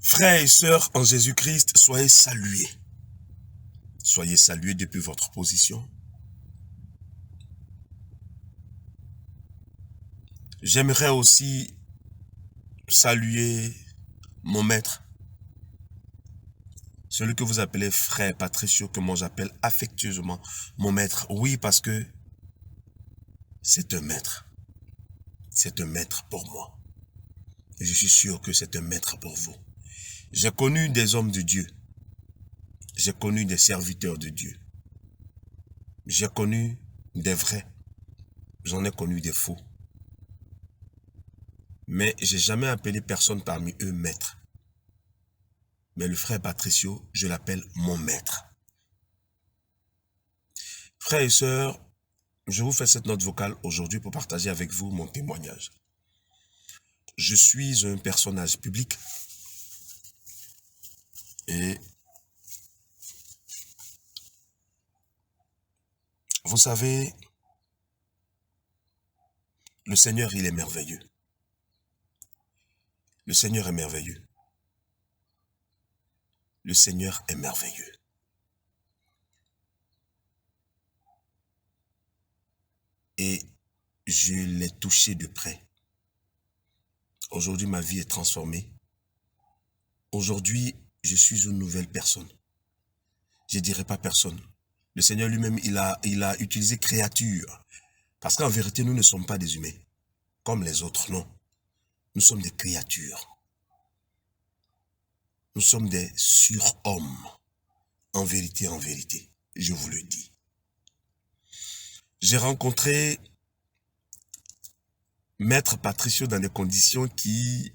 Frères et sœurs en Jésus-Christ, soyez salués. Soyez salués depuis votre position. J'aimerais aussi saluer mon maître, celui que vous appelez frère Patricio, que moi j'appelle affectueusement mon maître. Oui, parce que c'est un maître. C'est un maître pour moi. Et je suis sûr que c'est un maître pour vous. J'ai connu des hommes de Dieu. J'ai connu des serviteurs de Dieu. J'ai connu des vrais. J'en ai connu des faux. Mais j'ai jamais appelé personne parmi eux maître. Mais le frère Patricio, je l'appelle mon maître. Frères et sœurs, je vous fais cette note vocale aujourd'hui pour partager avec vous mon témoignage. Je suis un personnage public et vous savez, le Seigneur, il est merveilleux. Le Seigneur est merveilleux. Le Seigneur est merveilleux. Et je l'ai touché de près. Aujourd'hui, ma vie est transformée. Aujourd'hui, je suis une nouvelle personne. Je ne dirais pas personne. Le Seigneur lui-même, il a utilisé créature. Parce qu'en vérité, nous ne sommes pas des humains. Comme les autres, non. Nous sommes des créatures. Nous sommes des surhommes. En vérité, je vous le dis. J'ai rencontré Maître Patricio dans des conditions qui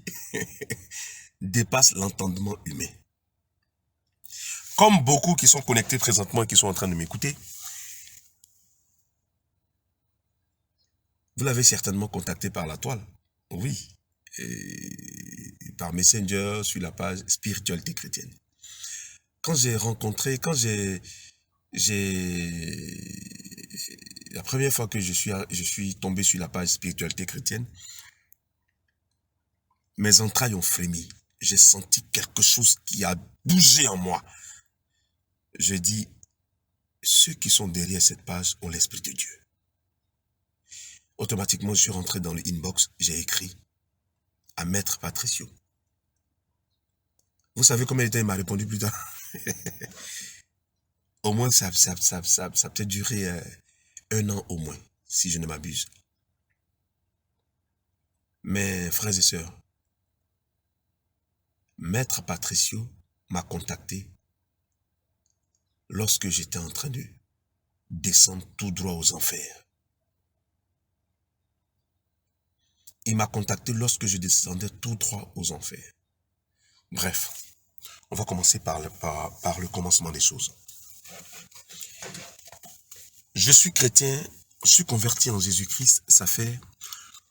dépassent l'entendement humain. Comme beaucoup qui sont connectés présentement et qui sont en train de m'écouter, vous l'avez certainement contacté par la toile. Oui. Et par Messenger sur la page Spiritualité chrétienne. Quand j'ai rencontré, la première fois que je suis tombé sur la page Spiritualité chrétienne, mes entrailles ont frémi. J'ai senti quelque chose qui a bougé en moi. Je dis, ceux qui sont derrière cette page ont l'Esprit de Dieu. Automatiquement, je suis rentré dans le inbox, j'ai écrit à Maître Patricio. Vous savez combien de temps il m'a répondu plus tard? Au moins, ça a peut-être duré 1 an au moins, si je ne m'abuse. Mes frères et sœurs, Maître Patricio m'a contacté lorsque j'étais en train de descendre tout droit aux enfers. Il m'a contacté lorsque je descendais tout droit aux enfers. Bref, on va commencer par le commencement des choses. Je suis chrétien, je suis converti en Jésus-Christ, ça fait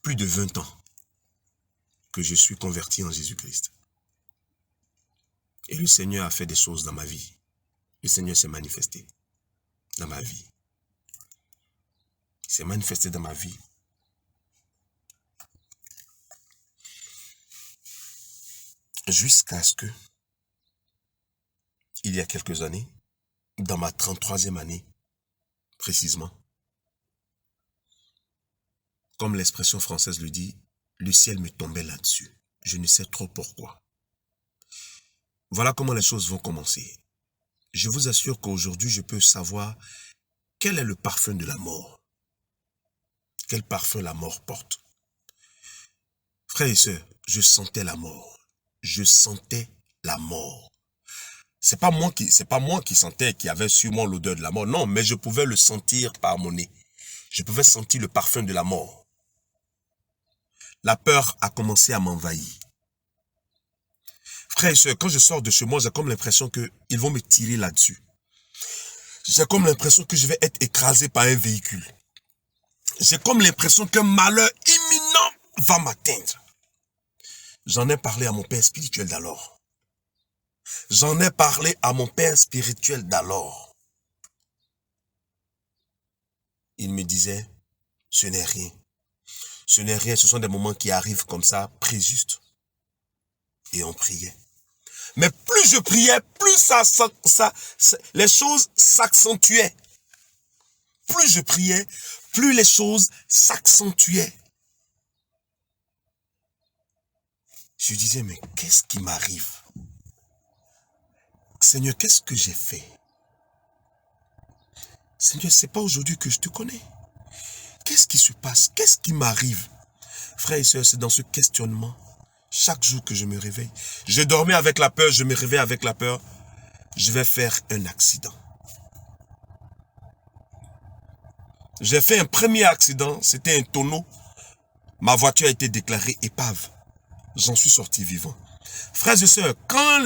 plus de 20 ans que je suis converti en Jésus-Christ. Et le Seigneur a fait des choses dans ma vie. Le Seigneur s'est manifesté dans ma vie. Il s'est manifesté dans ma vie. Jusqu'à ce que, il y a quelques années, dans ma 33e année, précisément, comme l'expression française le dit, le ciel me tombait là-dessus. Je ne sais trop pourquoi. Voilà comment les choses vont commencer. Je vous assure qu'aujourd'hui, je peux savoir quel est le parfum de la mort. Quel parfum la mort porte. Frères et sœurs, je sentais la mort. Je sentais la mort. C'est pas moi qui sentais, qui avait sûrement l'odeur de la mort. Non, mais je pouvais le sentir par mon nez. Je pouvais sentir le parfum de la mort. La peur a commencé à m'envahir. Frères et sœurs, quand je sors de chez moi, j'ai comme l'impression qu'ils vont me tirer là-dessus. J'ai comme l'impression que je vais être écrasé par un véhicule. J'ai comme l'impression qu'un malheur imminent va m'atteindre. J'en ai parlé à mon père spirituel d'alors. J'en ai parlé à mon père spirituel d'alors. Il me disait, ce n'est rien. Ce n'est rien, ce sont des moments qui arrivent comme ça, pris juste. Et on priait. Mais plus je priais, plus les choses s'accentuaient. Plus je priais, plus les choses s'accentuaient. Je disais, mais qu'est-ce qui m'arrive? Seigneur, qu'est-ce que j'ai fait? Seigneur, c'est pas aujourd'hui que je te connais. Qu'est-ce qui se passe? Qu'est-ce qui m'arrive? Frères et sœurs, c'est dans ce questionnement, chaque jour que je me réveille. Je dormais avec la peur, je me réveille avec la peur. Je vais faire un accident. J'ai fait un premier accident, c'était un tonneau. Ma voiture a été déclarée épave. J'en suis sorti vivant. Frères et sœurs, quand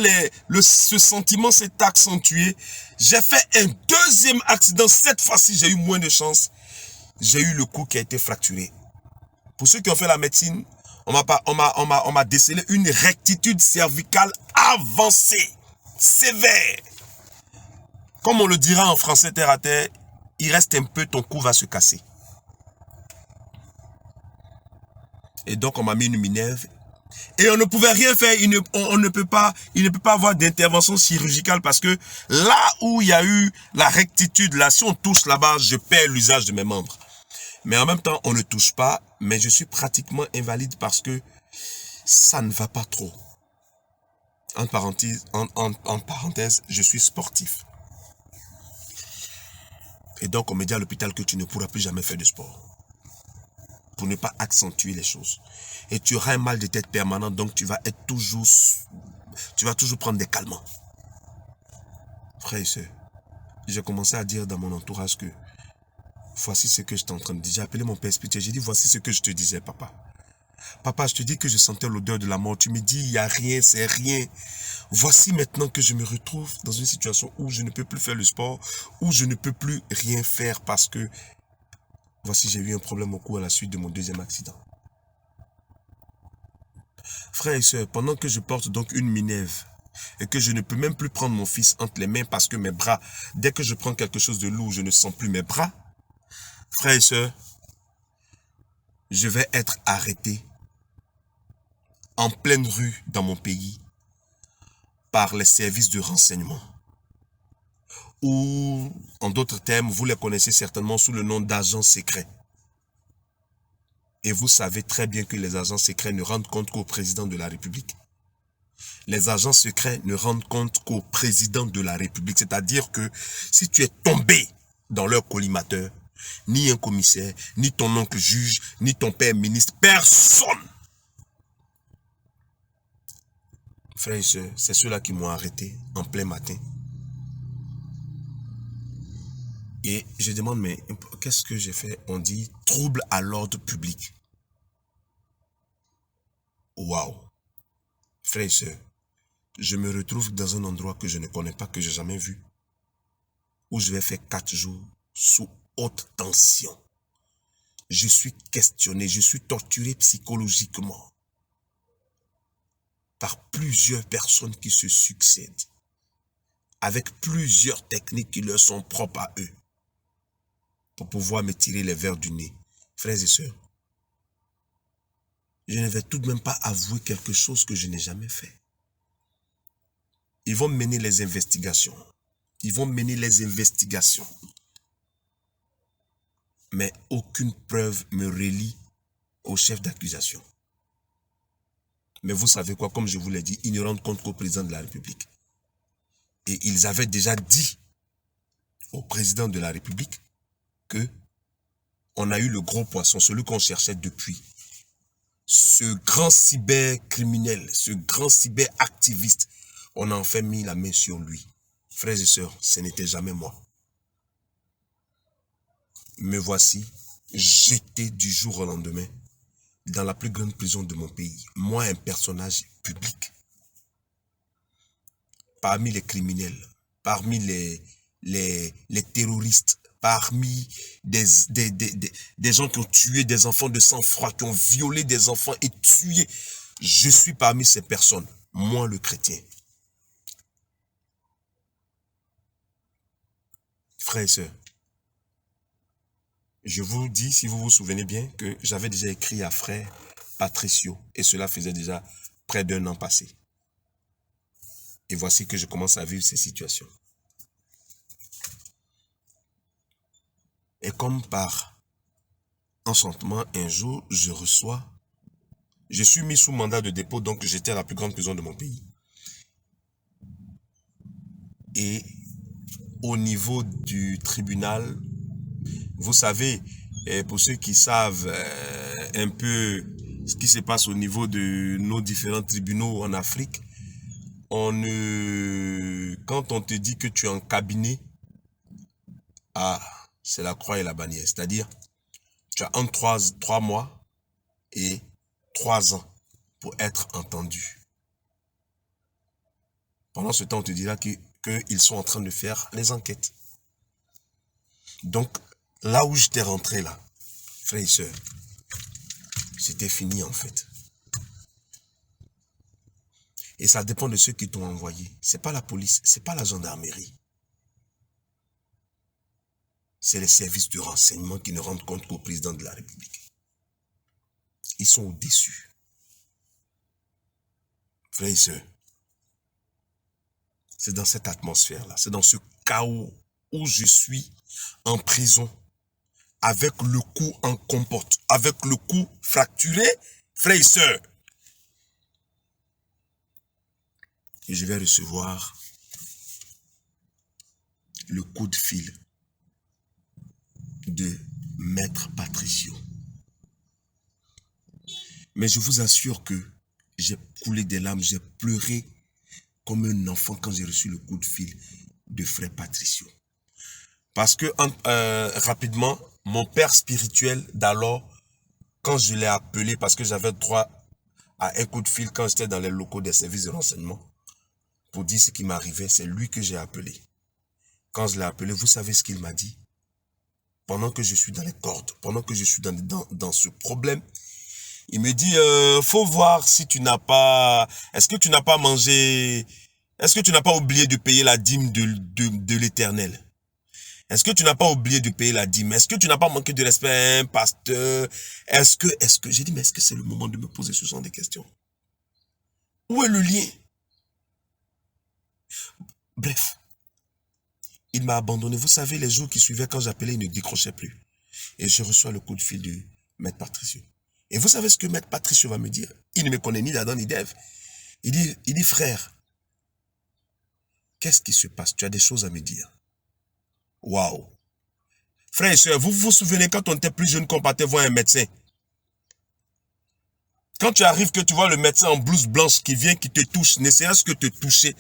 ce sentiment s'est accentué, j'ai fait un deuxième accident. Cette fois-ci, j'ai eu moins de chance. J'ai eu le cou qui a été fracturé. Pour ceux qui ont fait la médecine, on m'a décelé une rectitude cervicale avancée, sévère. Comme on le dira en français terre à terre, il reste un peu, ton cou va se casser. Et donc on m'a mis une minerve. Et on ne pouvait rien faire, il ne peut pas avoir d'intervention chirurgicale parce que là où il y a eu la rectitude, là, si on touche là-bas, je perds l'usage de mes membres. Mais en même temps, on ne touche pas, mais je suis pratiquement invalide parce que ça ne va pas trop. En parenthèse, je suis sportif. Et donc, on me dit à l'hôpital que tu ne pourras plus jamais faire de sport. Pour ne pas accentuer les choses. Et tu auras un mal de tête permanent, donc tu vas toujours prendre des calmants. Frères et sœurs, j'ai commencé à dire dans mon entourage que voici ce que j'étais en train de dire. J'ai appelé mon père spirituel, j'ai dit voici ce que je te disais, papa. Papa, je te dis que je sentais l'odeur de la mort. Tu me dis, il n'y a rien, c'est rien. Voici maintenant que je me retrouve dans une situation où je ne peux plus faire le sport, où je ne peux plus rien faire parce que voici, j'ai eu un problème au cou à la suite de mon deuxième accident. Frères et sœurs, pendant que je porte donc une minerve et que je ne peux même plus prendre mon fils entre les mains parce que mes bras, dès que je prends quelque chose de lourd, je ne sens plus mes bras. Frères et sœurs, je vais être arrêté en pleine rue dans mon pays par les services de renseignement. Ou, en d'autres termes, vous les connaissez certainement sous le nom d'agents secrets. Et vous savez très bien que les agents secrets ne rendent compte qu'au président de la République. Les agents secrets ne rendent compte qu'au président de la République. C'est-à-dire que si tu es tombé dans leur collimateur, ni un commissaire, ni ton oncle juge, ni ton père ministre, personne. Frères et sœurs, c'est ceux-là qui m'ont arrêté en plein matin. Et je demande, mais qu'est-ce que j'ai fait? On dit trouble à l'ordre public. Waouh! Frères et sœurs, je me retrouve dans un endroit que je ne connais pas, que je n'ai jamais vu, où je vais faire 4 jours sous haute tension. Je suis questionné, je suis torturé psychologiquement par plusieurs personnes qui se succèdent, avec plusieurs techniques qui leur sont propres à eux, pour pouvoir me tirer les vers du nez. Frères et sœurs, je ne vais tout de même pas avouer quelque chose que je n'ai jamais fait. Ils vont mener les investigations. Ils vont mener les investigations. Mais aucune preuve me relie au chef d'accusation. Mais vous savez quoi, comme je vous l'ai dit, ils ne rendent compte qu'au président de la République. Et ils avaient déjà dit au président de la République que on a eu le gros poisson, celui qu'on cherchait depuis. Ce grand cybercriminel, ce grand cyberactiviste, on a enfin mis la main sur lui. Frères et sœurs, ce n'était jamais moi. Me voici jeté du jour au lendemain dans la plus grande prison de mon pays. Moi, un personnage public. Parmi les criminels, parmi les terroristes, parmi des gens qui ont tué des enfants de sang-froid, qui ont violé des enfants et tué. Je suis parmi ces personnes, moi le chrétien. Frères et sœurs, je vous dis, si vous vous souvenez bien, que j'avais déjà écrit à frère Patricio, et cela faisait déjà près d'1 an passé. Et voici que je commence à vivre ces situations. Et comme par enchantement, un jour, je suis mis sous mandat de dépôt, donc j'étais à la plus grande prison de mon pays. Et au niveau du tribunal, vous savez, pour ceux qui savent un peu ce qui se passe au niveau de nos différents tribunaux en Afrique, quand on te dit que tu es en cabinet, c'est la croix et la bannière. C'est-à-dire, tu as entre 3 mois et 3 ans pour être entendu. Pendant ce temps, on te dira qu'ils sont en train de faire les enquêtes. Donc, là où j'étais rentré là, frères et sœurs, c'était fini en fait. Et ça dépend de ceux qui t'ont envoyé. C'est pas la police, c'est pas la gendarmerie. C'est les services de renseignement qui ne rendent compte qu'au président de la République. Ils sont au-dessus. Frères et sœurs, c'est dans cette atmosphère-là, c'est dans ce chaos où je suis en prison, avec le cou en compote, avec le cou fracturé, frères et sœurs. Et je vais recevoir le coup de fil de Maître Patricio. Mais je vous assure que j'ai coulé des larmes, j'ai pleuré comme un enfant quand j'ai reçu le coup de fil de frère Patricio. Parce que rapidement, mon père spirituel d'alors, quand je l'ai appelé, parce que j'avais droit à un coup de fil quand j'étais dans les locaux des services de renseignement, pour dire ce qui m'arrivait, c'est lui que j'ai appelé. Quand je l'ai appelé, vous savez ce qu'il m'a dit? Pendant que je suis dans les cordes, pendant que je suis dans ce problème, il me dit, faut voir si tu n'as pas... Est-ce que tu n'as pas mangé... Est-ce que tu n'as pas oublié de payer la dîme de l'Éternel? Est-ce que tu n'as pas oublié de payer la dîme? Est-ce que tu n'as pas manqué de respect à un pasteur? Est-ce que... J'ai dit, mais est-ce que c'est le moment de me poser ce genre de questions? Où est le lien? Bref. Il m'a abandonné. Vous savez, les jours qui suivaient, quand j'appelais, il ne décrochait plus. Et je reçois le coup de fil de Maître Patricio. Et vous savez ce que Maître Patricio va me dire? Il ne me connaît ni d'Adam ni d'Ève. Il dit, frère, qu'est-ce qui se passe? Tu as des choses à me dire. Waouh! Frères et sœurs, vous vous souvenez quand on était plus jeune qu'on partait voir un médecin? Quand tu arrives que tu vois le médecin en blouse blanche qui vient, qui te touche, ne serait-ce que te toucher,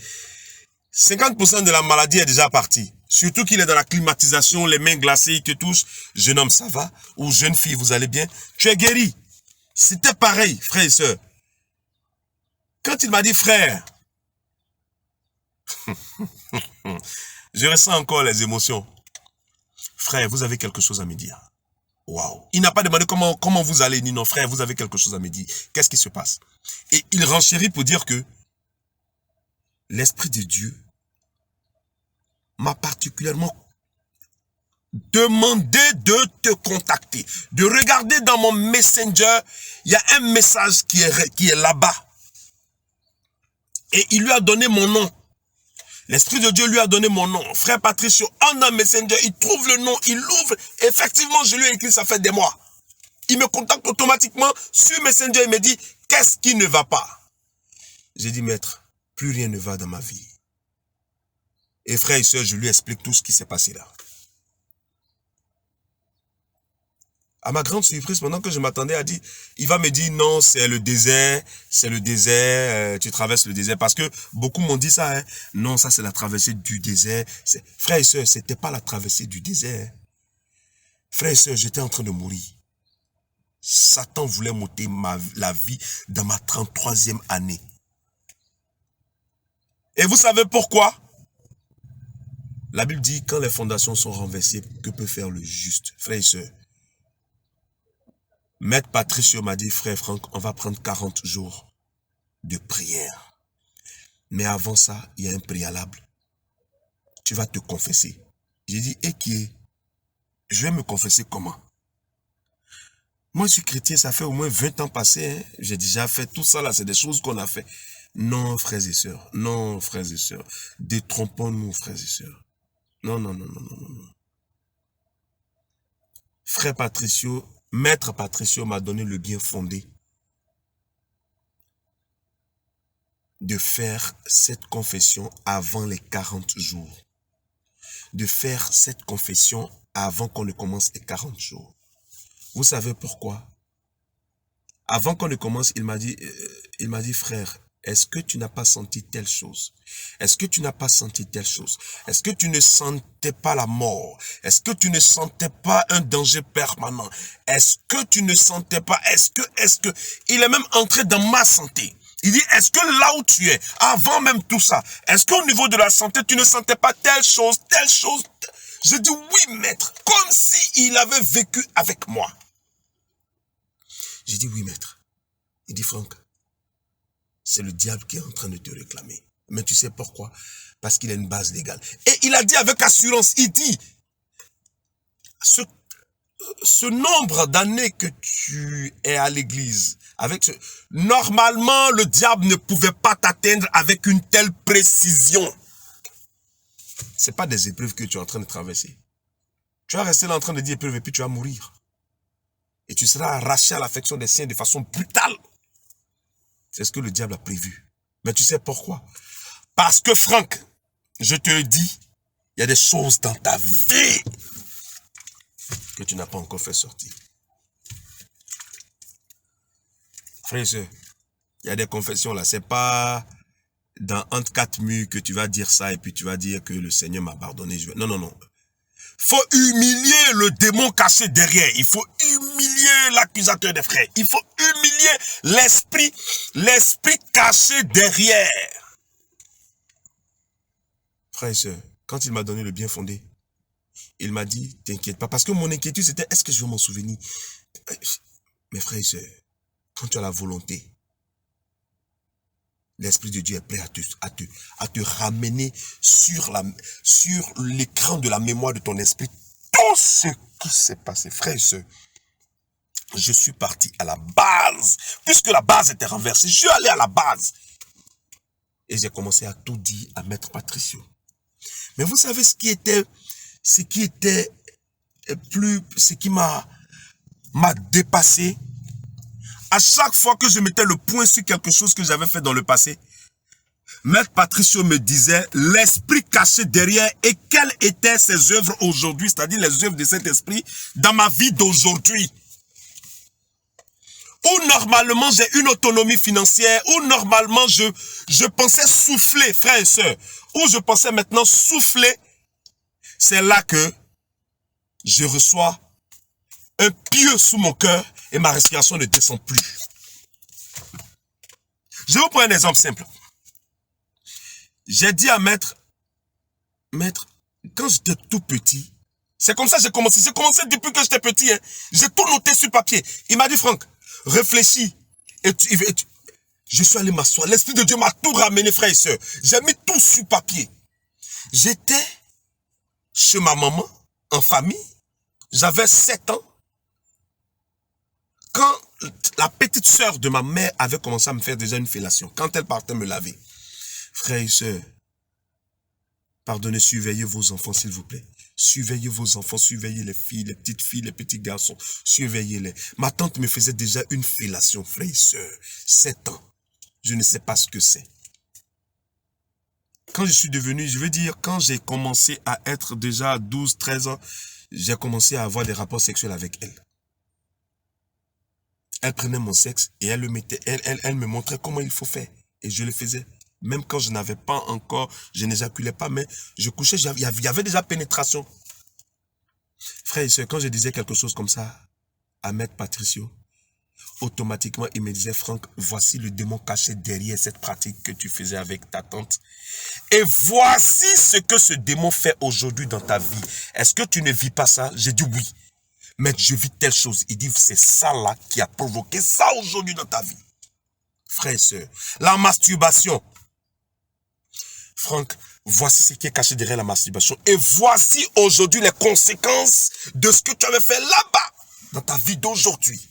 50% de la maladie est déjà partie. Surtout qu'il est dans la climatisation, les mains glacées, il te touche. Jeune homme, ça va? Ou jeune fille, vous allez bien? Tu es guéri. C'était pareil, frères et sœurs. Quand il m'a dit, frère, je ressens encore les émotions. Frère, vous avez quelque chose à me dire. Waouh. Il n'a pas demandé comment vous allez, ni non, frère, vous avez quelque chose à me dire. Qu'est-ce qui se passe? Et il renchérit pour dire que l'Esprit de Dieu m'a particulièrement demandé de te contacter, de regarder dans mon Messenger, il y a un message qui est là-bas. Et il lui a donné mon nom. L'Esprit de Dieu lui a donné mon nom. Frère Patricio, en un Messenger, il trouve le nom, il l'ouvre. Effectivement, je lui ai écrit, ça fait des mois. Il me contacte automatiquement sur Messenger, il me dit, qu'est-ce qui ne va pas? J'ai dit, maître, plus rien ne va dans ma vie. Et frère et soeur, je lui explique tout ce qui s'est passé là. À ma grande surprise, pendant que je m'attendais à dire, il va me dire non, c'est le désert, tu traverses le désert. Parce que beaucoup m'ont dit ça, hein. Non, ça c'est la traversée du désert. Frère et soeur, c'était pas la traversée du désert. Frère et soeur, j'étais en train de mourir. Satan voulait m'ôter la vie dans ma 33e année. Et vous savez pourquoi? La Bible dit, quand les fondations sont renversées, que peut faire le juste? Frère et soeur, Maître Patricio m'a dit, frère Franck, on va prendre 40 jours de prière. Mais avant ça, il y a un préalable. Tu vas te confesser. J'ai dit, et qui est? Je vais me confesser comment? Moi, je suis chrétien, ça fait au moins 20 ans passés. Hein. J'ai déjà fait tout ça là, c'est des choses qu'on a fait. Non, frères et sœurs. Non, frères et sœurs. Détrompons-nous, frères et sœurs. Non, non, non, non, non, non, non. Frère Patricio, Maître Patricio m'a donné le bien fondé de faire cette confession avant les 40 jours. De faire cette confession avant qu'on ne commence les 40 jours. Vous savez pourquoi? Avant qu'on ne commence, il m'a dit, frère, est-ce que tu n'as pas senti telle chose? Est-ce que tu n'as pas senti telle chose? Est-ce que tu ne sentais pas la mort? Est-ce que tu ne sentais pas un danger permanent? Est-ce que tu ne sentais pas, est-ce que, il est même entré dans ma santé. Il dit, est-ce que là où tu es, avant même tout ça, est-ce qu'au niveau de la santé, tu ne sentais pas telle chose, telle chose? Je dis, oui, maître, comme si il avait vécu avec moi. J'ai dit, oui, maître. Il dit, Franck, c'est le diable qui est en train de te réclamer. Mais tu sais pourquoi? Parce qu'il a une base légale. Et il a dit avec assurance, il dit, ce nombre d'années que tu es à l'église, normalement, le diable ne pouvait pas t'atteindre avec une telle précision. C'est pas des épreuves que tu es en train de traverser. Tu vas rester là en train de dire épreuve et puis tu vas mourir. Et tu seras arraché à l'affection des siens de façon brutale. C'est ce que le diable a prévu. Mais tu sais pourquoi? Parce que Franck, je te le dis, il y a des choses dans ta vie que tu n'as pas encore fait sortir. Frères et sœurs, il y a des confessions là, c'est pas entre 4 murs que tu vas dire ça et puis tu vas dire que le Seigneur m'a pardonné. Non, non, non. Faut humilier le démon caché derrière. Il faut humilier l'accusateur des frères. Il faut humilier l'esprit caché derrière. Frères et sœurs, quand il m'a donné le bien fondé, il m'a dit, t'inquiète pas. Parce que mon inquiétude, c'était, est-ce que je vais m'en souvenir? Mes frères et sœurs, quand tu as la volonté, l'Esprit de Dieu est prêt à te ramener sur l'écran de la mémoire de ton esprit tout ce qui s'est passé. Frères et sœurs, je suis parti à la base. Puisque la base était renversée, je suis allé à la base. Et j'ai commencé à tout dire à Maître Patricio. Mais vous savez ce qui m'a dépassé? À chaque fois que je mettais le point sur quelque chose que j'avais fait dans le passé, Maître Patricio me disait l'esprit caché derrière et quelles étaient ses œuvres aujourd'hui, c'est-à-dire les œuvres de cet esprit dans ma vie d'aujourd'hui. Où normalement j'ai une autonomie financière, où normalement je pensais souffler, frères et sœurs, où je pensais maintenant souffler, c'est là que je reçois un pieu sous mon cœur et ma respiration ne descend plus. Je vous prends un exemple simple. J'ai dit à Maître, quand j'étais tout petit, c'est comme ça que j'ai commencé. J'ai commencé depuis que j'étais petit. Hein. J'ai tout noté sur papier. Il m'a dit, Franck, réfléchis. Je suis allé m'asseoir. L'Esprit de Dieu m'a tout ramené, frères et sœurs. J'ai mis tout sur papier. J'étais chez ma maman, en famille. J'avais 7 ans. Quand la petite sœur de ma mère avait commencé à me faire déjà une fellation, quand elle partait me laver, frères et sœurs, pardonnez, surveillez vos enfants s'il vous plaît. Surveillez vos enfants, surveillez les filles, les petites filles, les petits garçons, surveillez-les. Ma tante me faisait déjà une fellation, frères et sœurs, 7 ans. Je ne sais pas ce que c'est. Quand je suis devenu, je veux dire, quand j'ai commencé à être déjà à 12, 13 ans, j'ai commencé à avoir des rapports sexuels avec elle. Elle prenait mon sexe et elle me montrait comment il faut faire. Et je le faisais. Même quand je n'avais pas encore, je n'éjaculais pas, mais je couchais, il y avait déjà pénétration. Frère et soeur, quand je disais quelque chose comme ça à Maître Patricio, automatiquement il me disait, Franck, voici le démon caché derrière cette pratique que tu faisais avec ta tante. Et voici ce que ce démon fait aujourd'hui dans ta vie. Est-ce que tu ne vis pas ça? J'ai dit oui. Mais je vis telle chose. Il dit, c'est ça là qui a provoqué ça aujourd'hui dans ta vie. Frère et sœur, la masturbation. Franck, voici ce qui est caché derrière la masturbation. Et voici aujourd'hui les conséquences de ce que tu avais fait là-bas, dans ta vie d'aujourd'hui.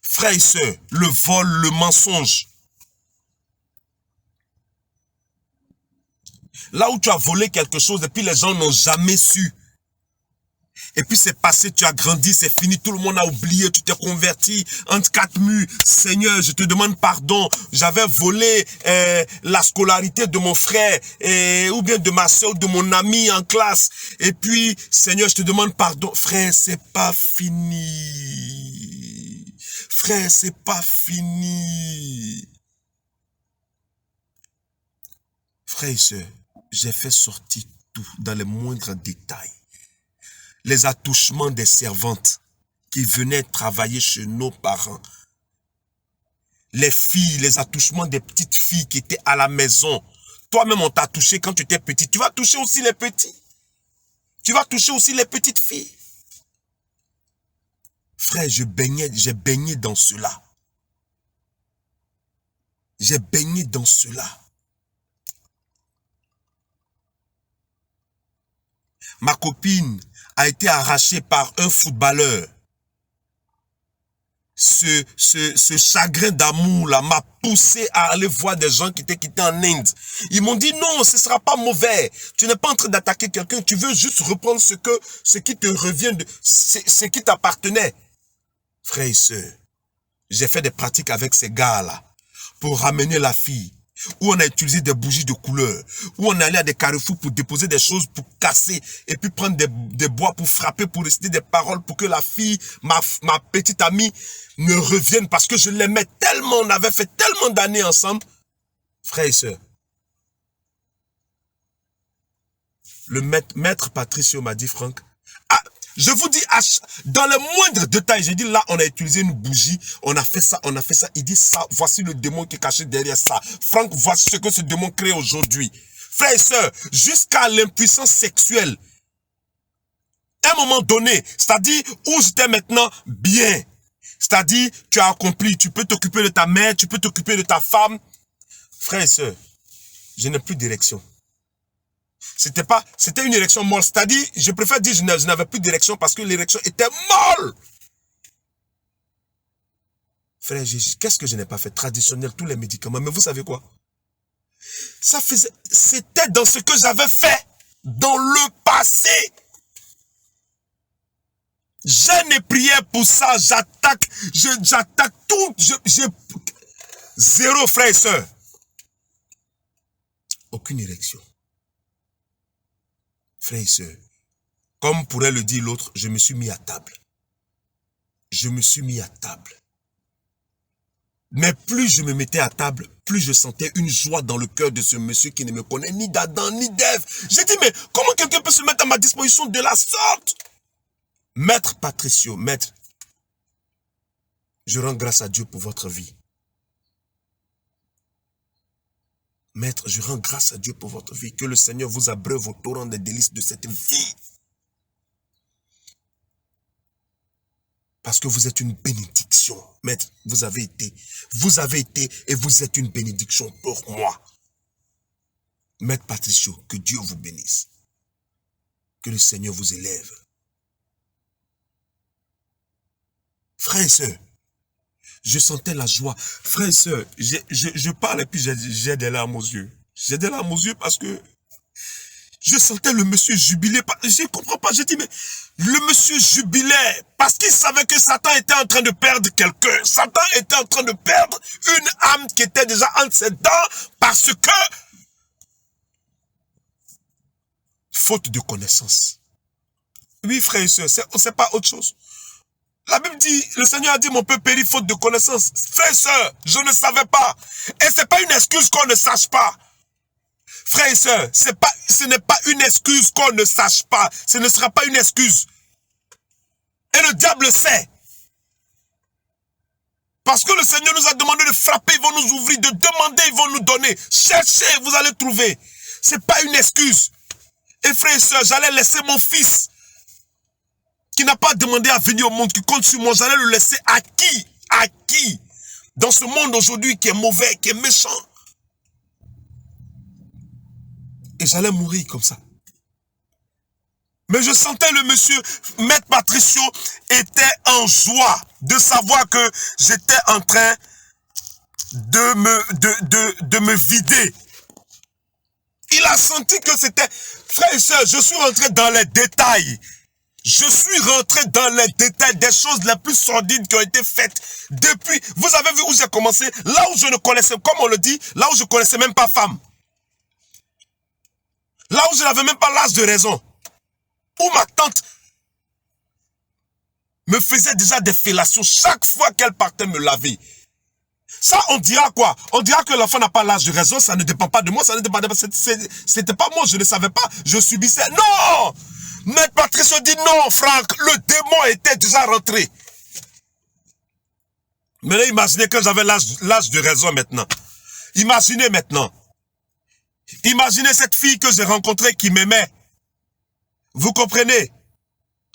Frère et sœur, le vol, le mensonge. Là où tu as volé quelque chose et puis les gens n'ont jamais su. Et puis c'est passé, tu as grandi, c'est fini, tout le monde a oublié, tu t'es converti entre quatre murs. Seigneur, je te demande pardon, j'avais volé la scolarité de mon frère, ou bien de ma soeur, de mon ami en classe. Et puis, Seigneur, je te demande pardon. Frère, c'est pas fini. Frère, c'est pas fini. Frère et sœurs, j'ai fait sortir tout dans les moindres détails. Les attouchements des servantes qui venaient travailler chez nos parents. Les filles, les attouchements des petites filles qui étaient à la maison. Toi-même, on t'a touché quand tu étais petit. Tu vas toucher aussi les petits. Tu vas toucher aussi les petites filles. Frère, j'ai baigné dans cela. J'ai baigné dans cela. Ma copine a été arrachée par un footballeur. Ce chagrin d'amour là m'a poussé à aller voir des gens qui étaient en Inde. Ils m'ont dit non, ce ne sera pas mauvais. Tu n'es pas en train d'attaquer quelqu'un, tu veux juste reprendre ce qui te revient, ce qui t'appartenait. Frères et sœurs, j'ai fait des pratiques avec ces gars-là pour ramener la fille. Où on a utilisé des bougies de couleur, où on allait à des carrefours pour déposer des choses, pour casser, et puis prendre des bois pour frapper, pour réciter des paroles, pour que la fille, ma petite amie, ne revienne, parce que je l'aimais tellement, on avait fait tellement d'années ensemble. Frères et sœurs, le maître Patricio m'a dit, Franck, ah, je vous dis, dans le moindre détail, j'ai dit là, on a utilisé une bougie, on a fait ça. Il dit ça, voici le démon qui est caché derrière ça. Franck, voici ce que ce démon crée aujourd'hui. Frères et sœurs, jusqu'à l'impuissance sexuelle. À un moment donné, c'est-à-dire où j'étais maintenant bien. C'est-à-dire, tu as accompli, tu peux t'occuper de ta mère, tu peux t'occuper de ta femme. Frères et sœurs, je n'ai plus d'érection. C'était une érection molle. C'est-à-dire, je préfère dire je n'avais plus d'érection parce que l'érection était molle. Frère, qu'est-ce que je n'ai pas fait? Traditionnel, tous les médicaments. Mais vous savez quoi? C'était dans ce que j'avais fait dans le passé. Je n'ai prié pour ça. J'attaque tout. Zéro, frère et soeur. Aucune érection. Frères et sœurs, comme pourrait le dire l'autre, je me suis mis à table. Je me suis mis à table. Mais plus je me mettais à table, plus je sentais une joie dans le cœur de ce monsieur qui ne me connaît ni d'Adam ni d'Ève. J'ai dit, mais comment quelqu'un peut se mettre à ma disposition de la sorte? Maître Patricio, maître, je rends grâce à Dieu pour votre vie. Maître, je rends grâce à Dieu pour votre vie. Que le Seigneur vous abreuve au torrent des délices de cette vie. Parce que vous êtes une bénédiction. Maître, vous avez été et vous êtes une bénédiction pour moi. Maître Patricio, que Dieu vous bénisse. Que le Seigneur vous élève. Frères et sœurs, je sentais la joie. Frères et sœurs, je parle et puis j'ai des larmes aux yeux. J'ai des larmes aux yeux parce que je sentais le monsieur jubiler. Je ne comprends pas. J'ai dit, mais le monsieur jubilait parce qu'il savait que Satan était en train de perdre quelqu'un. Satan était en train de perdre une âme qui était déjà entre ses dents parce que faute de connaissance. Oui, frères et sœurs, c'est pas autre chose. La Bible dit, le Seigneur a dit, mon peuple périt faute de connaissance. Frères et sœurs, je ne savais pas. Et ce n'est pas une excuse qu'on ne sache pas. Frères et sœurs, ce n'est pas une excuse qu'on ne sache pas. Ce ne sera pas une excuse. Et le diable sait. Parce que le Seigneur nous a demandé de frapper, ils vont nous ouvrir, de demander, ils vont nous donner. Cherchez, vous allez trouver. Ce n'est pas une excuse. Et frères et sœurs, j'allais laisser mon fils qui n'a pas demandé à venir au monde, qui compte sur moi, j'allais le laisser à qui? À qui? Dans ce monde aujourd'hui qui est mauvais, qui est méchant. Et j'allais mourir comme ça. Mais je sentais le monsieur, Maître Patricio, était en joie de savoir que j'étais en train de me vider. Il a senti que c'était... Frères et sœurs, je suis rentré dans les détails. Je suis rentré dans les détails des choses les plus sordides qui ont été faites depuis... Vous avez vu où j'ai commencé? Là où je ne connaissais, comme on le dit, là où je ne connaissais même pas femme. Là où je n'avais même pas l'âge de raison. Où ma tante me faisait déjà des fellations chaque fois qu'elle partait me laver. Ça, on dira quoi? On dira que l'enfant n'a pas l'âge de raison, ça ne dépend pas de moi, ça ne dépend pas de moi. C'était pas moi, je ne savais pas, je subissais. Non! Maître Patricio dit non, Franck, le démon était déjà rentré. Mais là, imaginez quand j'avais l'âge de raison maintenant. Imaginez maintenant. Imaginez cette fille que j'ai rencontrée qui m'aimait. Vous comprenez?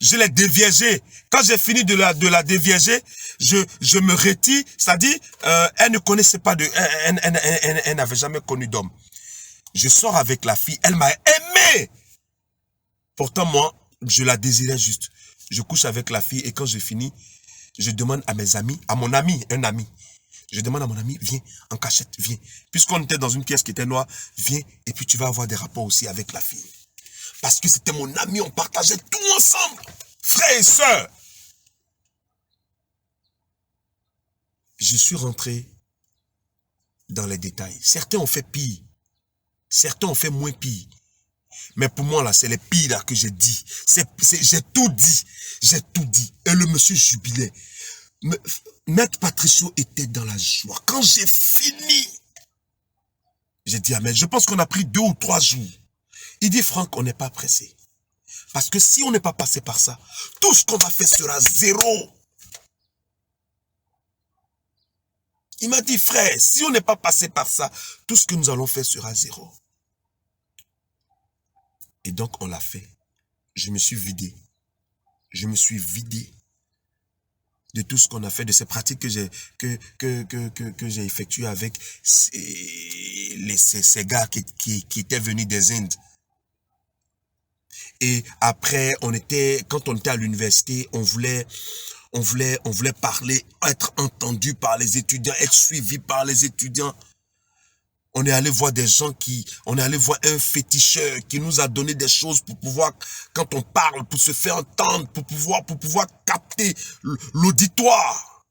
Je l'ai déviergée. Quand j'ai fini de la dévierger, je me retire. C'est-à-dire, elle ne connaissait pas de... Elle n'avait jamais connu d'homme. Je sors avec la fille. Elle m'a aimé. Pourtant, moi, je la désirais juste. Je couche avec la fille et quand je finis, je demande à mes amis, à mon ami, un ami. Je demande à mon ami, viens, en cachette, viens. Puisqu'on était dans une pièce qui était noire, viens et puis tu vas avoir des rapports aussi avec la fille. Parce que c'était mon ami, on partageait tout ensemble. Frères et sœurs. Je suis rentré dans les détails. Certains ont fait pire. Certains ont fait moins pire. Mais pour moi, là, c'est les pires là, que j'ai dit. J'ai tout dit. J'ai tout dit. Et le monsieur jubilait. Maître Patricio était dans la joie. Quand j'ai fini, j'ai dit, Amen, je pense qu'on a pris 2 ou 3 jours. Il dit, Franck, on n'est pas pressé. Parce que si on n'est pas passé par ça, tout ce qu'on a fait sera zéro. Il m'a dit, frère, si on n'est pas passé par ça, tout ce que nous allons faire sera zéro. Et donc, on l'a fait. Je me suis vidé. Je me suis vidé de tout ce qu'on a fait, de ces pratiques que j'ai effectuées avec ces gars qui étaient venus des Indes. Et après, quand on était à l'université, on voulait parler, être entendu par les étudiants, être suivi par les étudiants. On est allé voir des gens on est allé voir un féticheur qui nous a donné des choses pour pouvoir, quand on parle, pour se faire entendre, pour pouvoir capter l'auditoire.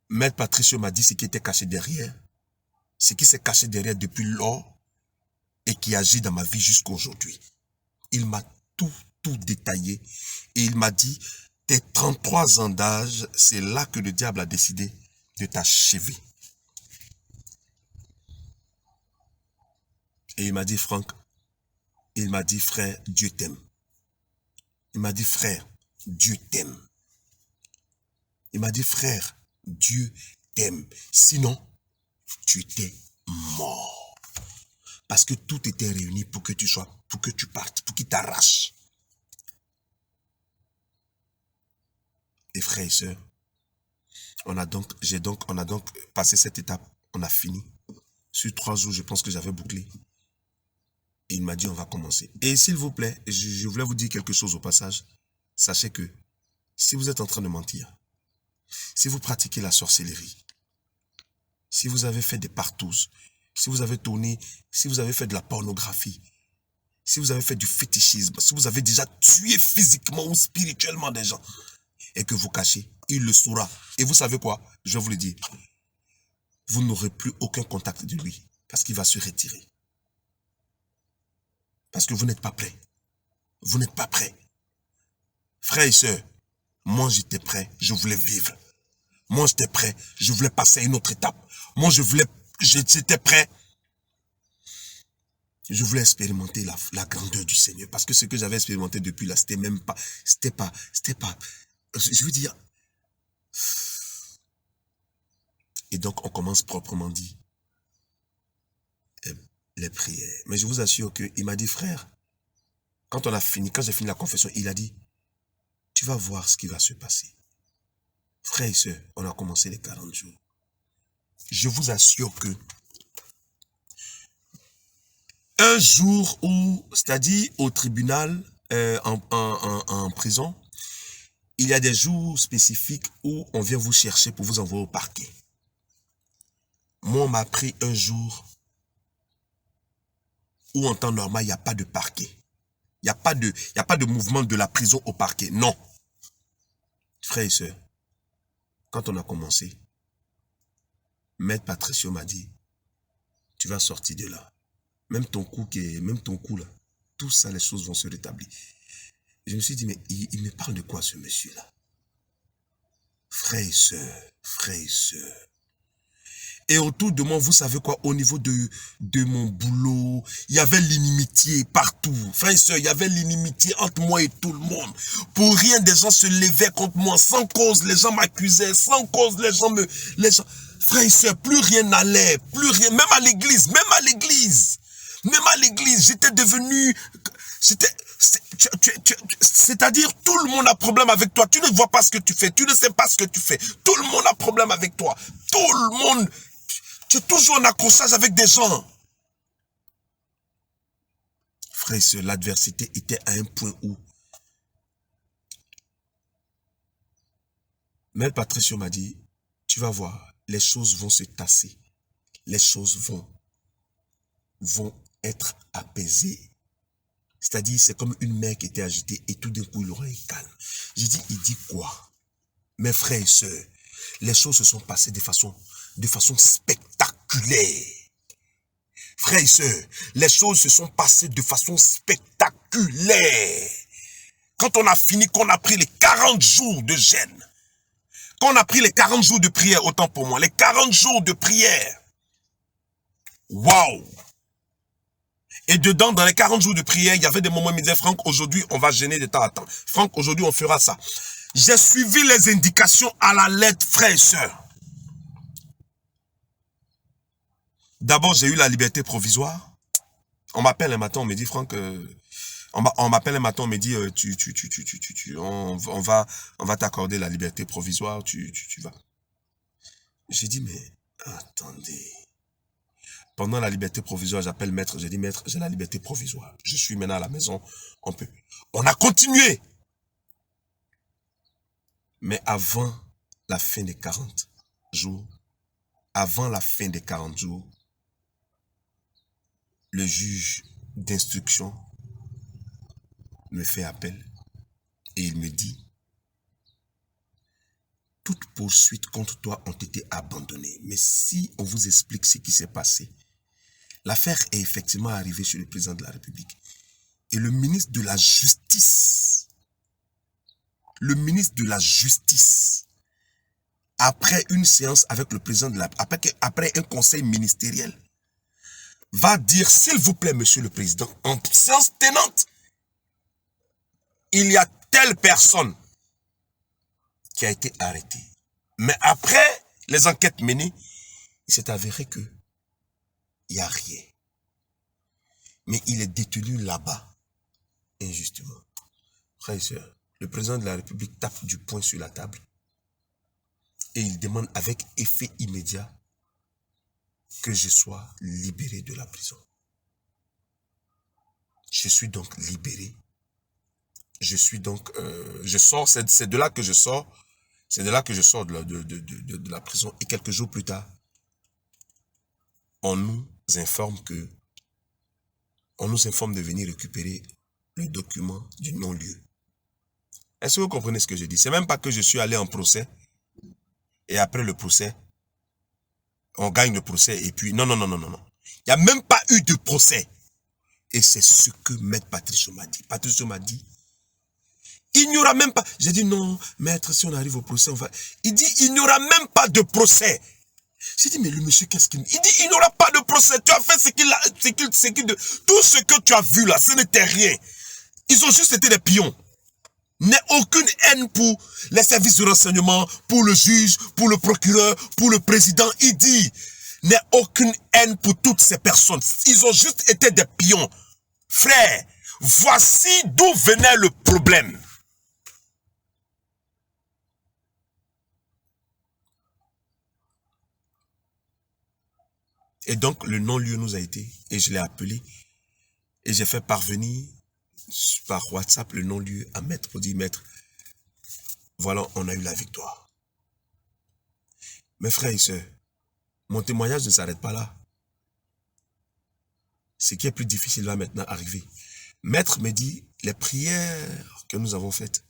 Maître Patricio m'a dit ce qui était caché derrière, ce qui s'est caché derrière depuis lors et qui agit dans ma vie jusqu'à aujourd'hui. Il m'a tout détaillé et il m'a dit, tes 33 ans d'âge, c'est là que le diable a décidé de t'achever. Et il m'a dit, Franck, il m'a dit, frère, Dieu t'aime. Il m'a dit, frère, Dieu t'aime. Il m'a dit, frère, Dieu t'aime. Sinon, tu étais mort. Parce que tout était réuni pour que tu partes, pour qu'il t'arrache. Et frères et sœurs, on a donc passé cette étape, on a fini. Sur 3 jours, je pense que j'avais bouclé. Et il m'a dit, on va commencer. Et s'il vous plaît, je voulais vous dire quelque chose au passage. Sachez que si vous êtes en train de mentir, si vous pratiquez la sorcellerie, si vous avez fait des partous, si vous avez tourné, si vous avez fait de la pornographie, si vous avez fait du fétichisme, si vous avez déjà tué physiquement ou spirituellement des gens, et que vous cachez, il le saura. Et vous savez quoi? Je vais vous le dire. Vous n'aurez plus aucun contact de lui, parce qu'il va se retirer. Parce que vous n'êtes pas prêts. Vous n'êtes pas prêts. Frères et sœurs, moi j'étais prêt, je voulais vivre. Moi j'étais prêt, je voulais passer à une autre étape. Moi j'étais prêt. Je voulais expérimenter la grandeur du Seigneur. Parce que ce que j'avais expérimenté depuis là, c'était pas, je veux dire. Et donc on commence proprement dit les prières. Mais je vous assure qu'il m'a dit, frère, quand j'ai fini la confession, il a dit, tu vas voir ce qui va se passer. Frères et sœurs, on a commencé les 40 jours. Je vous assure que un jour où, c'est-à-dire au tribunal, en prison, il y a des jours spécifiques où on vient vous chercher pour vous envoyer au parquet. Moi, on m'a pris un jour où en temps normal, il n'y a pas de parquet. Il n'y a pas de mouvement de la prison au parquet. Non. Frères et sœurs, quand on a commencé, Maître Patricio m'a dit, tu vas sortir de là. Même ton cou là, tout ça, les choses vont se rétablir. Je me suis dit, mais il me parle de quoi ce monsieur-là? Frères et sœurs, frères et sœurs. Et autour de moi, vous savez quoi, au niveau de mon boulot, il y avait l'inimitié partout. Frères et sœurs, il y avait l'inimitié entre moi et tout le monde. Pour rien, des gens se levaient contre moi. Sans cause, les gens m'accusaient. Sans cause, les gens... Frères et sœurs, plus rien n'allait. Plus rien. Même à l'église. J'étais devenu... C'est-à-dire, tout le monde a problème avec toi. Tu ne vois pas ce que tu fais. Tu ne sais pas ce que tu fais. Tout le monde a problème avec toi. Tout le monde... Tu es toujours en accrochage avec des gens. Frère et sœurs, l'adversité était à un point où... Maître Patricio m'a dit, tu vas voir, les choses vont se tasser. Les choses vont être apaisées. C'est-à-dire, c'est comme une mer qui était agitée et tout d'un coup, il aura un calme. J'ai dit, il dit quoi? Mes frères et sœurs, les choses se sont passées de façon spectaculaire. Frères et sœurs, les choses se sont passées de façon spectaculaire. Quand on a fini, qu'on a pris les 40 jours de jeûne, qu'on a pris les 40 jours de prière, autant pour moi, les 40 jours de prière. Waouh! Et dedans, dans les 40 jours de prière, il y avait des moments où il me disait, Franck, aujourd'hui, on va jeûner de temps à temps. Franck, aujourd'hui, on fera ça. J'ai suivi les indications à la lettre, frères et sœurs. D'abord, j'ai eu la liberté provisoire. On m'appelle un matin, on me dit, Franck, on m'appelle un matin, on me dit, on va t'accorder la liberté provisoire, tu vas. J'ai dit, mais attendez. Pendant la liberté provisoire, j'appelle maître, j'ai dit, maître, j'ai la liberté provisoire. Je suis maintenant à la maison, on peut. On a continué. Mais avant la fin des 40 jours, le juge d'instruction me fait appel et il me dit, toutes poursuites contre toi ont été abandonnées. Mais si on vous explique ce qui s'est passé, l'affaire est effectivement arrivée sur le président de la République. Et le ministre de la Justice, après une séance avec le président de la après un conseil ministériel, va dire, s'il vous plaît, monsieur le président, en séance tenante, il y a telle personne qui a été arrêtée. Mais après les enquêtes menées, il s'est avéré que il n'y a rien. Mais il est détenu là-bas, injustement. Frères et sœurs, le président de la République tape du poing sur la table et il demande avec effet immédiat que je sois libéré de la prison. Je suis donc libéré. Je suis donc, je sors, c'est de là que je sors. C'est de là que je sors de la prison. Et quelques jours plus tard, on nous informe de venir récupérer le document du non-lieu. Est-ce que vous comprenez ce que je dis? C'est même pas que je suis allé en procès et après le procès, on gagne le procès et puis non. Il n'y a même pas eu de procès. Et c'est ce que Maître Patricio m'a dit. Patricio m'a dit, il n'y aura même pas. J'ai dit non, maître, si on arrive au procès, on va. Il dit, il n'y aura même pas de procès. J'ai dit, mais le monsieur, qu'est-ce qu'il me dit? Il dit, il n'y aura pas de procès. Tu as fait tout ce que tu as vu là, ce n'était rien. Ils ont juste été des pions. N'est aucune haine pour les services de renseignement, pour le juge, pour le procureur, pour le président. Il dit, n'est aucune haine pour toutes ces personnes. Ils ont juste été des pions. Frère, voici d'où venait le problème. Et donc, le non-lieu nous a été, et je l'ai appelé, et j'ai fait parvenir par WhatsApp le non-lieu à maître pour dire, maître, voilà, on a eu la victoire. Mes frères et sœurs, mon témoignage ne s'arrête pas là. Ce qui est plus difficile va maintenant arriver. Maître me dit, les prières que nous avons faites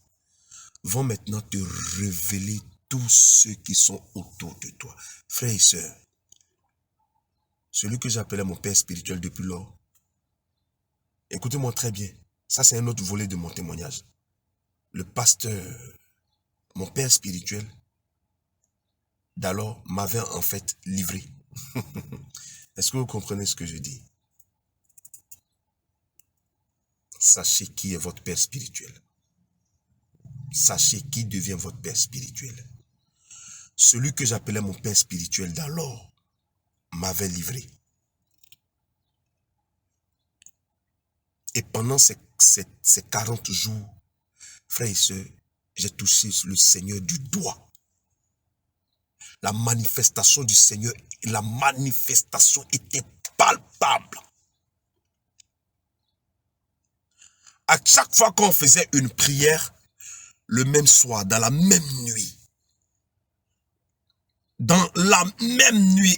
vont maintenant te révéler tous ceux qui sont autour de toi. Frères et sœurs, celui que j'appelais mon père spirituel depuis lors, écoutez-moi très bien, ça c'est un autre volet de mon témoignage. Le pasteur, mon père spirituel, d'alors m'avait en fait livré. Est-ce que vous comprenez ce que je dis? Sachez qui est votre père spirituel. Sachez qui devient votre père spirituel. Celui que j'appelais mon père spirituel d'alors m'avait livré. Et pendant ces 40 jours, frères et sœurs, j'ai touché le Seigneur du doigt. La manifestation du Seigneur, la manifestation était palpable. À chaque fois qu'on faisait une prière, le même soir, dans la même nuit,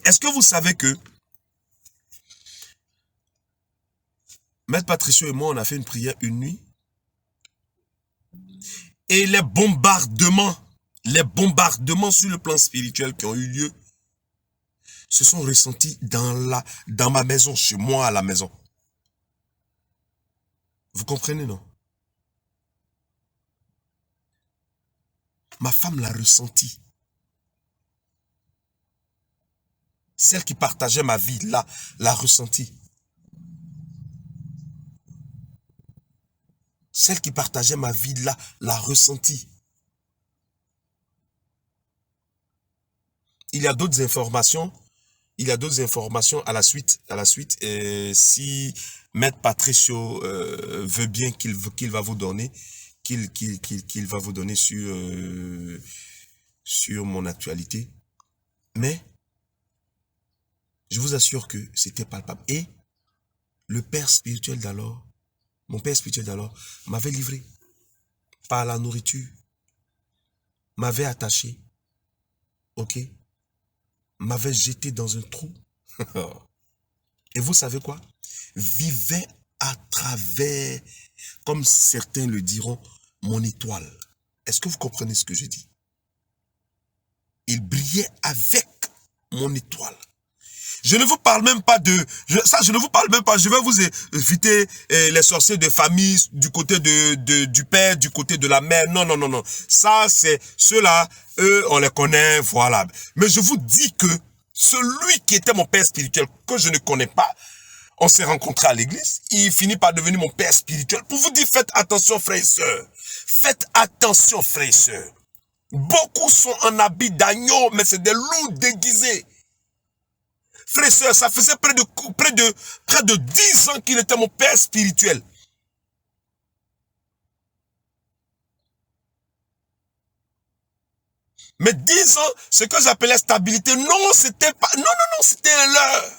est-ce que vous savez que Maître Patricio et moi, on a fait une prière une nuit, et les bombardements sur le plan spirituel qui ont eu lieu se sont ressentis dans ma maison, chez moi à la maison. Vous comprenez, non? Ma femme l'a ressenti. Celle qui partageait ma vie, l'a ressenti. Celle qui partageait ma vie, l'a ressenti. Il y a d'autres informations. À la suite. Si Maître Patricio veut bien qu'il va vous donner, qu'il va vous donner sur mon actualité. Mais je vous assure que c'était palpable. Et le père spirituel d'alors, mon père spirituel d'alors, m'avait livré par la nourriture, m'avait attaché, ok, m'avait jeté dans un trou. Et vous savez quoi? Vivait à travers, comme certains le diront, mon étoile. Est-ce que vous comprenez ce que je dis? Il brillait avec mon étoile. Je ne vous parle même pas je ne vous parle même pas, je vais vous éviter les sorciers de famille du côté du père, du côté de la mère. Non, non, non, non. Ça, c'est ceux-là, eux, on les connaît, voilà. Mais je vous dis que celui qui était mon père spirituel, que je ne connais pas, on s'est rencontrés à l'église, il finit par devenir mon père spirituel. Pour vous dire, faites attention, frères et sœurs. Faites attention, frères et sœurs. Beaucoup sont en habit d'agneau, mais c'est des loups déguisés. Frères et sœurs, ça faisait près de 10 ans qu'il était mon père spirituel. Mais 10 ans, ce que j'appelais stabilité, non, c'était pas, non, c'était un leurre.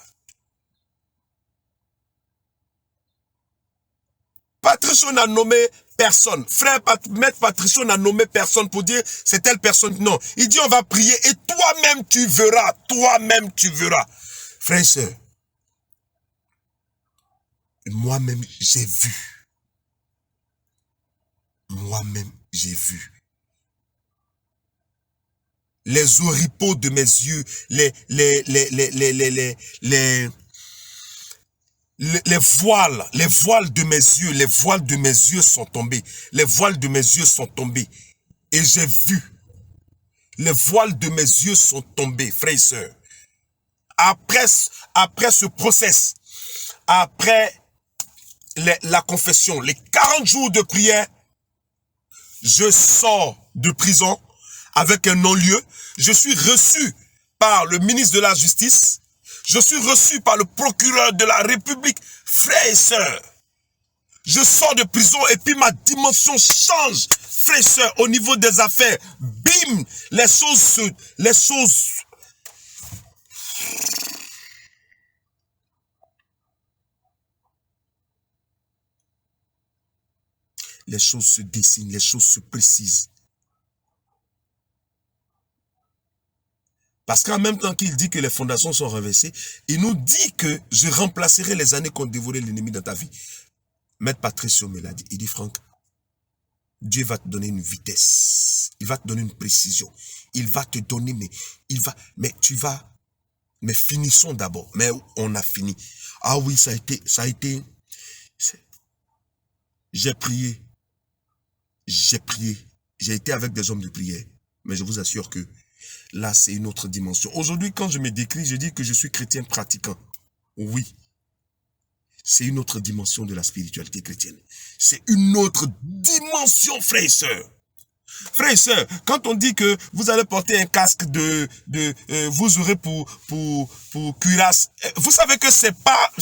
Patricio n'a nommé personne. Frère Maître Patricio n'a nommé personne pour dire c'est telle personne. Non, il dit on va prier et toi-même tu verras. Toi-même tu verras. Frère et sœurs, moi-même j'ai vu. Moi-même j'ai vu. Les oripeaux de mes yeux, les voiles de mes yeux sont tombés. Les voiles de mes yeux sont tombés. Et j'ai vu. Les voiles de mes yeux sont tombés, frères et sœurs. Après ce process, après la confession, les 40 jours de prière, je sors de prison avec un non-lieu. Je suis reçu par le ministre de la Justice. Je suis reçu par le procureur de la République. Frères et sœurs, je sors de prison et puis ma dimension change. Frères et sœurs, au niveau des affaires, bim, les choses se dessinent, les choses se précisent. Parce qu'en même temps qu'il dit que les fondations sont renversées, il nous dit que je remplacerai les années qu'ont dévoré l'ennemi dans ta vie. Maître Patricio me l'a dit. Il dit, Franck, Dieu va te donner une vitesse. Il va te donner une précision. Il va te donner, mais tu vas, mais finissons d'abord. Mais on a fini. Ah oui, ça a été, j'ai prié, j'ai été avec des hommes de prière. Mais je vous assure que là, c'est une autre dimension. Aujourd'hui, quand je me décris, je dis que je suis chrétien pratiquant. Oui. C'est une autre dimension de la spiritualité chrétienne. C'est une autre dimension, frères et sœurs. Frères et sœurs, quand on dit que vous allez porter un casque vous aurez pour cuirasse, vous savez que c'est pas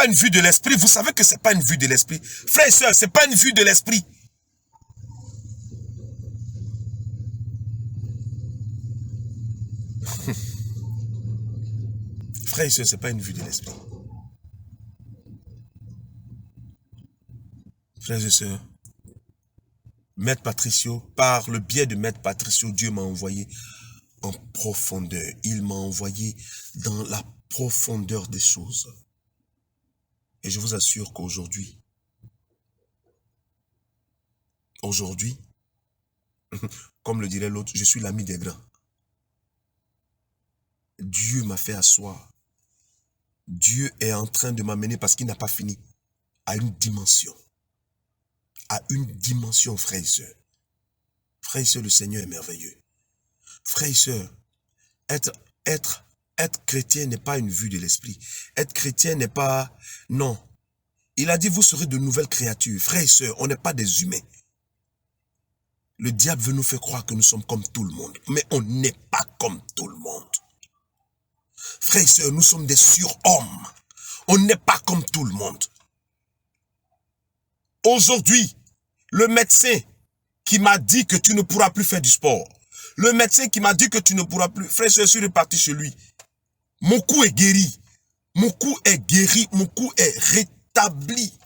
une vue de l'esprit. Vous savez que c'est pas une vue de l'esprit. Frères et sœurs, c'est pas une vue de l'esprit. Frères et sœurs, c'est pas une vue de l'esprit. Frères et sœurs, Maître Patricio, par le biais de Maître Patricio, Dieu m'a envoyé en profondeur. Il m'a envoyé dans la profondeur des choses. Et je vous assure qu'aujourd'hui, comme le dirait l'autre, je suis l'ami des grands. Dieu m'a fait asseoir. Dieu est en train de m'amener, parce qu'il n'a pas fini, à une dimension. À une dimension, frères et sœurs. Frères et sœurs, le Seigneur est merveilleux. Frères et sœurs, être chrétien n'est pas une vue de l'esprit. Être chrétien n'est pas... Non. Il a dit, vous serez de nouvelles créatures. Frères et sœurs, on n'est pas des humains. Le diable veut nous faire croire que nous sommes comme tout le monde. Mais on n'est pas comme tout le monde. Frères et sœurs, nous sommes des surhommes. On n'est pas comme tout le monde. Aujourd'hui, le médecin qui m'a dit que tu ne pourras plus faire du sport, le médecin qui m'a dit que tu ne pourras plus, frère, je suis reparti chez lui. Mon cou est guéri. Mon cou est guéri. Mon cou est rétabli.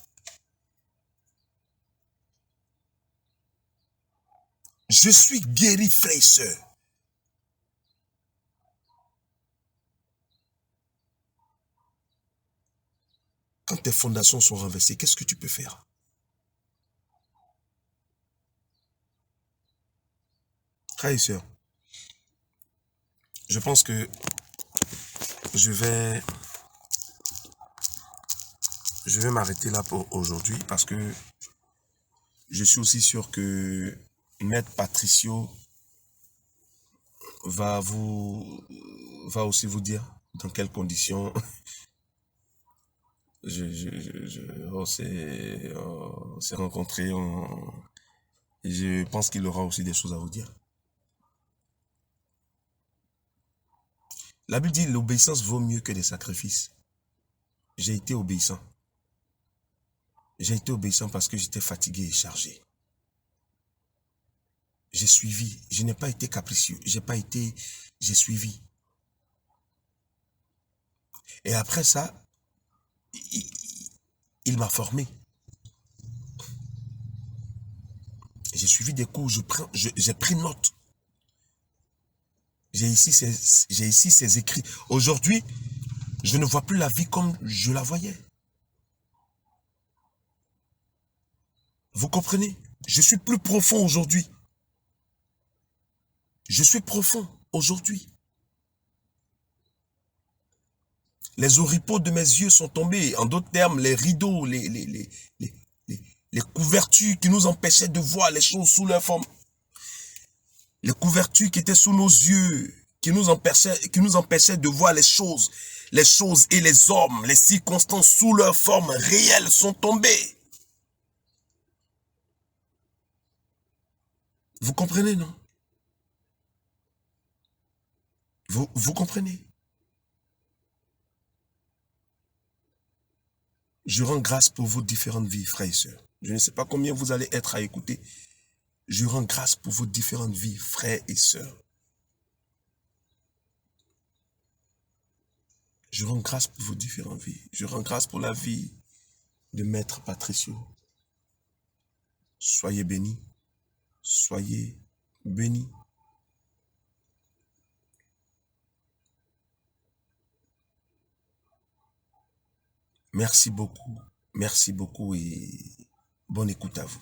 Je suis guéri, frère et sœur. Quand tes fondations sont renversées, qu'est-ce que tu peux faire? Frère et sœur, je pense que je vais m'arrêter là pour aujourd'hui parce que je suis aussi sûr que Maître Patricio va aussi vous dire dans quelles conditions on s'est rencontrés. Je pense qu'il aura aussi des choses à vous dire. La Bible dit l'obéissance vaut mieux que les sacrifices. J'ai été obéissant. J'ai été obéissant parce que j'étais fatigué et chargé. J'ai suivi. Je n'ai pas été capricieux. J'ai suivi. Et après ça, il m'a formé. J'ai suivi des cours, j'ai pris note. J'ai ici ces écrits. Aujourd'hui, je ne vois plus la vie comme je la voyais. Vous comprenez? Je suis plus profond aujourd'hui. Je suis profond aujourd'hui. Les oripeaux de mes yeux sont tombés. En d'autres termes, les rideaux, les couvertures qui nous empêchaient de voir les choses sous leur forme. Les couvertures qui étaient sous nos yeux, qui nous empêchaient de voir les choses et les hommes, les circonstances sous leur forme réelle sont tombées. Vous comprenez, non? Vous comprenez? Je rends grâce pour vos différentes vies, frères et sœurs. Je ne sais pas combien vous allez être à écouter. Je rends grâce pour vos différentes vies, frères et sœurs. Je rends grâce pour vos différentes vies. Je rends grâce pour la vie de Maître Patricio. Soyez bénis. Soyez bénis. Merci beaucoup et bonne écoute à vous.